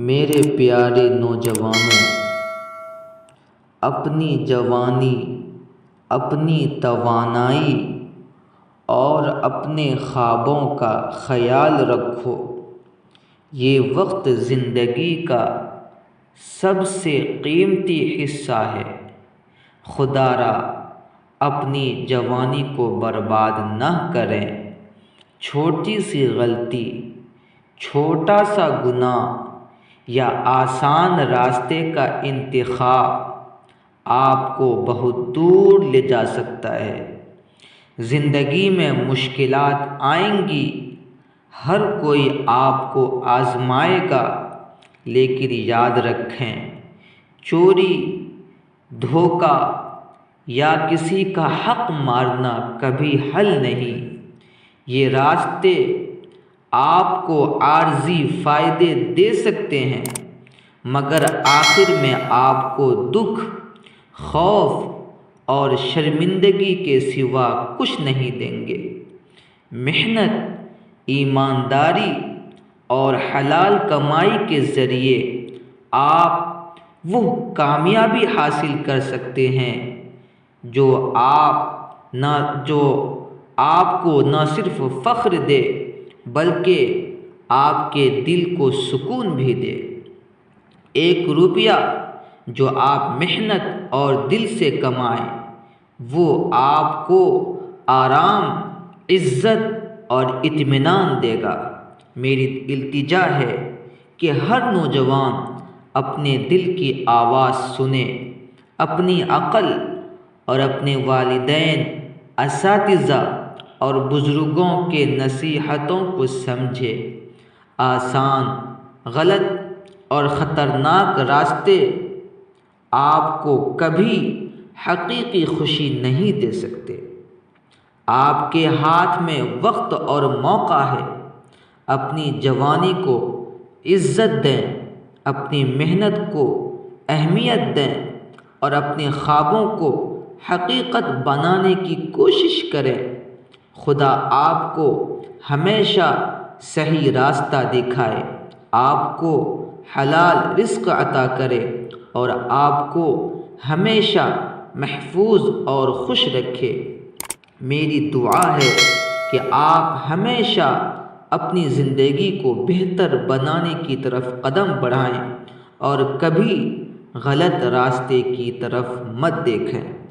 میرے پیارے نوجوانوں، اپنی جوانی، اپنی توانائی اور اپنے خوابوں کا خیال رکھو۔ یہ وقت زندگی کا سب سے قیمتی حصہ ہے۔ خدا را اپنی جوانی کو برباد نہ کریں۔ چھوٹی سی غلطی، چھوٹا سا گناہ یا آسان راستے کا انتخاب آپ کو بہت دور لے جا سکتا ہے۔ زندگی میں مشکلات آئیں گی، ہر کوئی آپ کو آزمائے گا، لیکن یاد رکھیں، چوری، دھوکہ یا کسی کا حق مارنا کبھی حل نہیں۔ یہ راستے آپ کو عارضی فائدے دے سکتے ہیں، مگر آخر میں آپ کو دکھ، خوف اور شرمندگی کے سوا کچھ نہیں دیں گے۔ محنت، ایمانداری اور حلال کمائی کے ذریعے آپ وہ کامیابی حاصل کر سکتے ہیں جو آپ کو نہ صرف فخر دے بلکہ آپ کے دل کو سکون بھی دے۔ ایک روپیہ جو آپ محنت اور دل سے کمائیں، وہ آپ کو آرام، عزت اور اطمینان دے گا۔ میری التجا ہے کہ ہر نوجوان اپنے دل کی آواز سنے، اپنی عقل اور اپنے والدین، اساتذہ اور بزرگوں کے نصیحتوں کو سمجھے۔ آسان، غلط اور خطرناک راستے آپ کو کبھی حقیقی خوشی نہیں دے سکتے۔ آپ کے ہاتھ میں وقت اور موقع ہے۔ اپنی جوانی کو عزت دیں، اپنی محنت کو اہمیت دیں اور اپنے خوابوں کو حقیقت بنانے کی کوشش کریں۔ خدا آپ کو ہمیشہ صحیح راستہ دکھائے، آپ کو حلال رزق عطا کرے اور آپ کو ہمیشہ محفوظ اور خوش رکھے۔ میری دعا ہے کہ آپ ہمیشہ اپنی زندگی کو بہتر بنانے کی طرف قدم بڑھائیں اور کبھی غلط راستے کی طرف مت دیکھیں۔